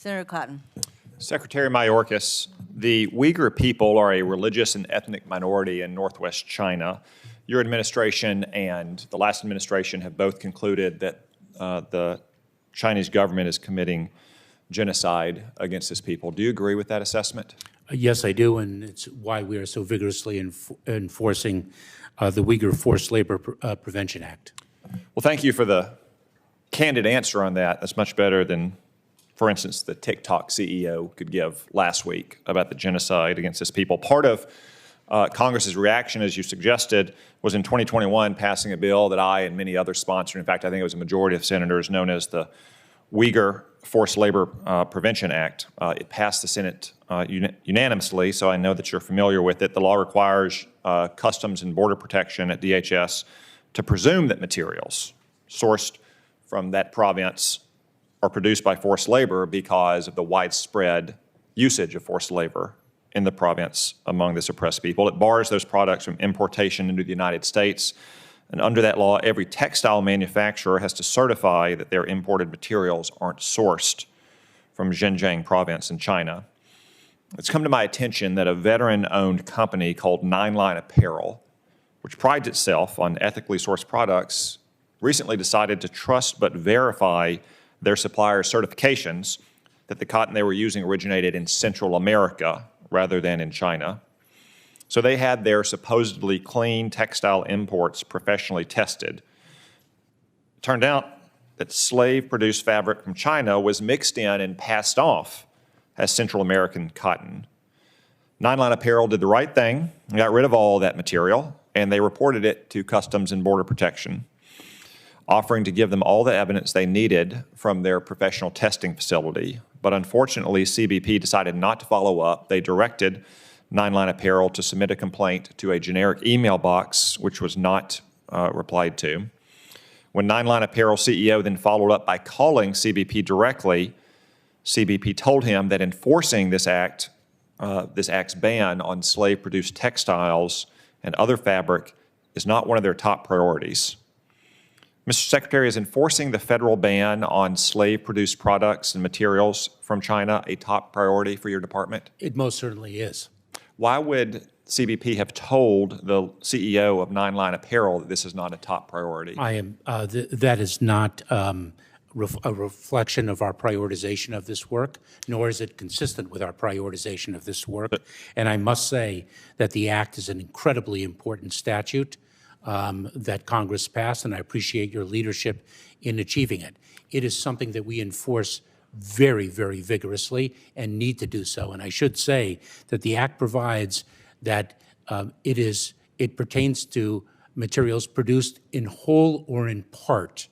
Senator Cotton. Secretary Mayorkas, the Uyghur people are a religious and ethnic minority in northwest China. Your administration and the last administration have both concluded that the Chinese government is committing genocide against this people. Do you agree with that assessment? Yes, I do, and it's why we are so vigorously enforcing the Uyghur Forced Labor Prevention Act. Well, thank you for the candid answer on that. That's much better than, for instance, the TikTok CEO could give last week about the genocide against this people. Part of Congress's reaction, as you suggested, was in 2021 passing a bill that I and many others sponsored. In fact, I think it was a majority of senators, known as the Uyghur Forced Labor Prevention Act. It passed the Senate unanimously, so I know that you're familiar with it. The law requires Customs and Border Protection at DHS to presume that materials sourced from that province are produced by forced labor because of the widespread usage of forced labor in the province among the suppressed people. It bars those products from importation into the United States. And under that law, every textile manufacturer has to certify that their imported materials aren't sourced from Xinjiang province in China. It's come to my attention that a veteran-owned company called 9 Line Apparel, which prides itself on ethically sourced products, recently decided to trust but verify their suppliers' certifications that the cotton they were using originated in Central America rather than in China. So they had their supposedly clean textile imports professionally tested. It turned out that slave-produced fabric from China was mixed in and passed off as Central American cotton. 9 Line Apparel did the right thing and got rid of all that material, and they reported it to Customs and Border Protection, offering to give them all the evidence they needed from their professional testing facility. But unfortunately, CBP decided not to follow up. They directed 9 Line Apparel to submit a complaint to a generic email box, which was not replied to. When 9 Line Apparel CEO then followed up by calling CBP directly, CBP told him that enforcing this act's ban on slave-produced textiles and other fabric is not one of their top priorities. Mr. Secretary, is enforcing the federal ban on slave-produced products and materials from China a top priority for your department? It most certainly is. Why would CBP have told the CEO of 9 Line Apparel that this is not a top priority? That is not a reflection of our prioritization of this work, nor is it consistent with our prioritization of this work. And I must say that the Act is an incredibly important statute that Congress passed, and I appreciate your leadership in achieving it. It is something that we enforce very, very vigorously and need to do so. And I should say that the Act provides that it pertains to materials produced in whole or in part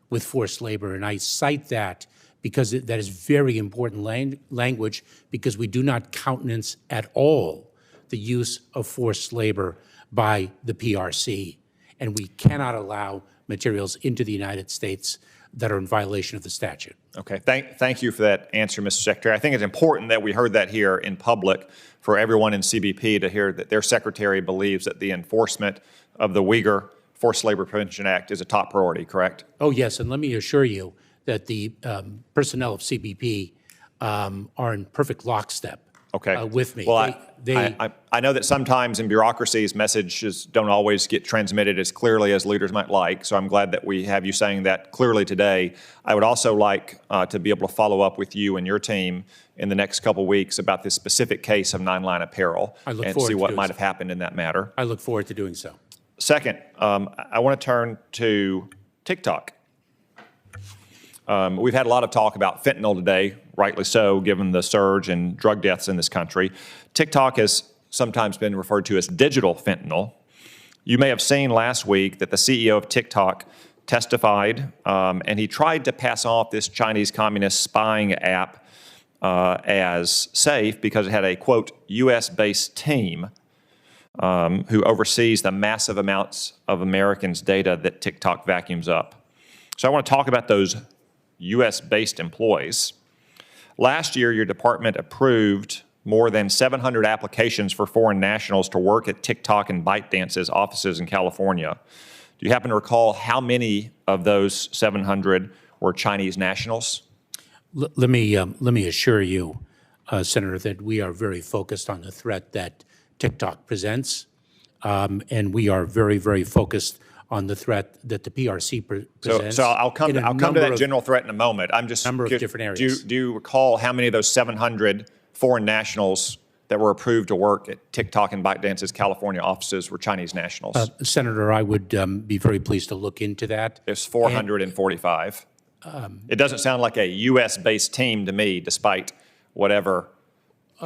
with forced labor. And I cite that because that is very important language, because we do not countenance at all the use of forced labor by the PRC. And we cannot allow materials into the United States that are in violation of the statute. Okay, thank you for that answer, Mr. Secretary. I think it's important that we heard that here in public for everyone in CBP to hear that their secretary believes that the enforcement of the Uyghur Forced Labor Prevention Act is a top priority, correct? Oh, yes, and let me assure you that the personnel of CBP are in perfect lockstep with me. Well, I know that sometimes in bureaucracies, messages don't always get transmitted as clearly as leaders might like, so I'm glad that we have you saying that clearly today. I would also like to be able to follow up with you and your team in the next couple weeks about this specific case of 9 Line Apparel and see what might have happened in that matter. I look forward to doing so. Second, I want to turn to TikTok. We've had a lot of talk about fentanyl today, rightly so, given the surge in drug deaths in this country. TikTok has sometimes been referred to as digital fentanyl. You may have seen last week that the CEO of TikTok testified, and he tried to pass off this Chinese communist spying app as safe because it had a, quote, U.S.-based team who oversees the massive amounts of Americans' data that TikTok vacuums up. So I want to talk about those U.S.-based employees. Last year, your department approved more than 700 applications for foreign nationals to work at TikTok and ByteDance's offices in California. Do you happen to recall how many of those 700 were Chinese nationals? Let me assure you, Senator, that we are very focused on the threat that TikTok presents, and we are very, very focused on the threat that the PRC presents. So I'll come to that general threat in a moment. I'm just number of different areas. Do you recall how many of those 700 foreign nationals that were approved to work at TikTok and ByteDance's California offices were Chinese nationals? Senator, I would be very pleased to look into that. There's 445. It doesn't sound like a U.S.-based team to me, despite whatever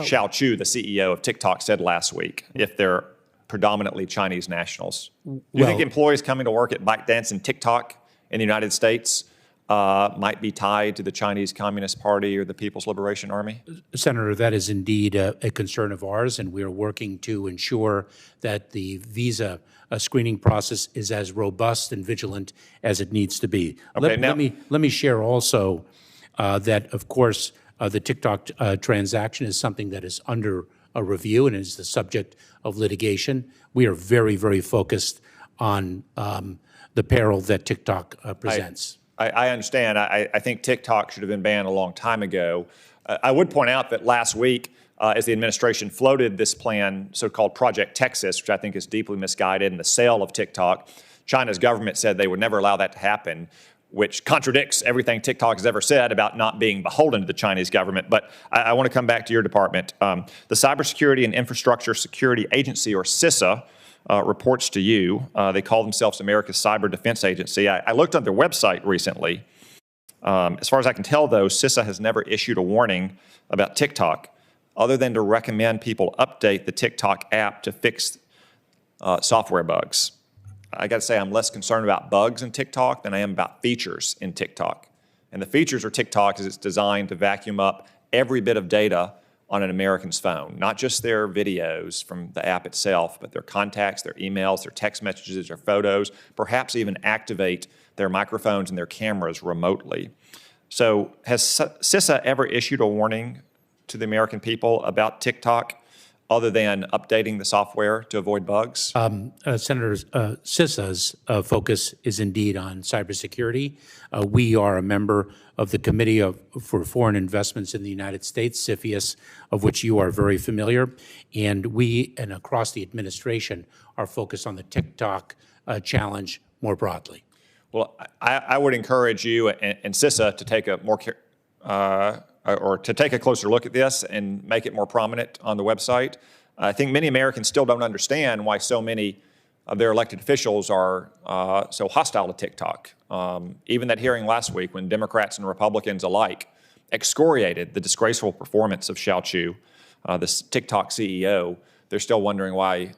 Shou, the CEO of TikTok, said last week, if they're predominantly Chinese nationals. Do you think employees coming to work at ByteDance and TikTok in the United States might be tied to the Chinese Communist Party or the People's Liberation Army? Senator, that is indeed a concern of ours, and we are working to ensure that the visa screening process is as robust and vigilant as it needs to be. Okay, let me share also that, of course, the TikTok transaction is something that is under a review and is the subject of litigation. We are very, very focused on the peril that TikTok presents. I understand. I think TikTok should have been banned a long time ago. I would point out that last week, as the administration floated this plan, so-called Project Texas, which I think is deeply misguided, and the sale of TikTok, China's government said they would never allow that to happen, which contradicts everything TikTok has ever said about not being beholden to the Chinese government. But I want to come back to your department. The Cybersecurity and Infrastructure Security Agency, or CISA, reports to you. They call themselves America's Cyber Defense Agency. I looked on their website recently. As far as I can tell, though, CISA has never issued a warning about TikTok, other than to recommend people update the TikTok app to fix software bugs. I got to say, I'm less concerned about bugs in TikTok than I am about features in TikTok. And the features of TikTok is it's designed to vacuum up every bit of data on an American's phone, not just their videos from the app itself, but their contacts, their emails, their text messages, their photos, perhaps even activate their microphones and their cameras remotely. So has CISA ever issued a warning to the American people about TikTok other than updating the software to avoid bugs? Senator, CISA's focus is indeed on cybersecurity. We are a member of the Committee for Foreign Investments in the United States, CFIUS, of which you are very familiar. And we, and across the administration, are focused on the TikTok challenge more broadly. Well, I would encourage you and CISA to take a more or to take a closer look at this and make it more prominent on the website. I think many Americans still don't understand why so many of their elected officials are so hostile to TikTok. Even that hearing last week when Democrats and Republicans alike excoriated the disgraceful performance of Shou, the TikTok CEO, they're still wondering why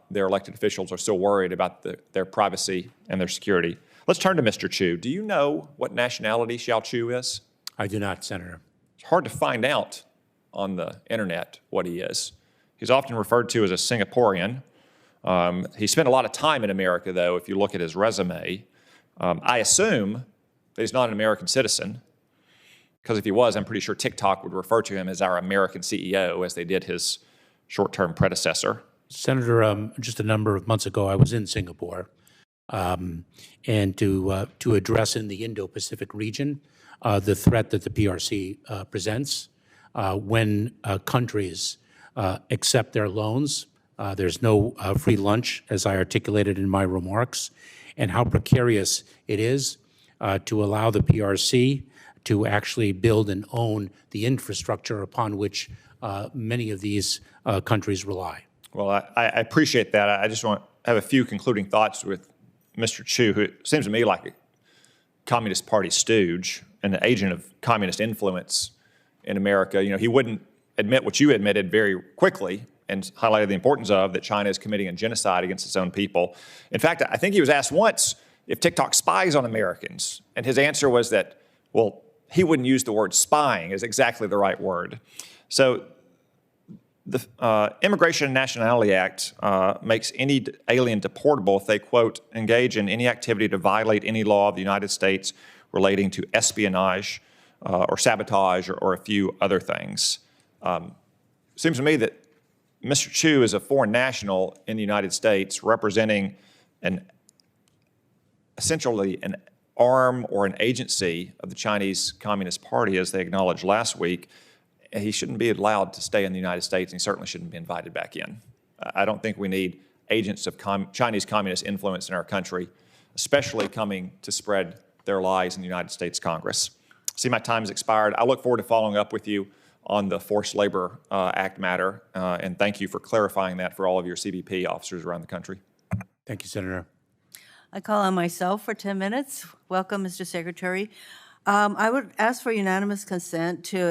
their elected officials are still worried about their privacy and their security. Let's turn to Mr. Shou. Do you know what nationality Shou is? I do not, Senator. It's hard to find out on the internet what he is. He's often referred to as a Singaporean. He spent a lot of time in America, though, if you look at his resume. I assume that he's not an American citizen, because if he was, I'm pretty sure TikTok would refer to him as our American CEO, as they did his short-term predecessor. Senator, just a number of months ago, I was in Singapore, and to address in the Indo-Pacific region the threat that the PRC presents. When countries accept their loans, there's no free lunch, as I articulated in my remarks, and how precarious it is to allow the PRC to actually build and own the infrastructure upon which many of these countries rely. Well, I appreciate that. I just want to have a few concluding thoughts with Mr. Shou, who seems to me like a Communist Party stooge, an agent of communist influence in America. You know, he wouldn't admit what you admitted very quickly and highlighted the importance of, that China is committing a genocide against its own people. In fact, I think he was asked once if TikTok spies on Americans, and his answer was that, well, he wouldn't use the word spying as exactly the right word. So the Immigration and Nationality Act makes any alien deportable if they, quote, engage in any activity to violate any law of the United States relating to espionage or sabotage or a few other things. Seems to me that Mr. Shou is a foreign national in the United States representing essentially an arm or an agency of the Chinese Communist Party, as they acknowledged last week, he shouldn't be allowed to stay in the United States, and he certainly shouldn't be invited back in. I don't think we need agents of Chinese communist influence in our country, especially coming to spread their lies in the United States Congress. See, my time has expired. I look forward to following up with you on the Forced Labor Act matter, and thank you for clarifying that for all of your CBP officers around the country. Thank you, Senator. I call on myself for 10 minutes. Welcome, Mr. Secretary. I would ask for unanimous consent to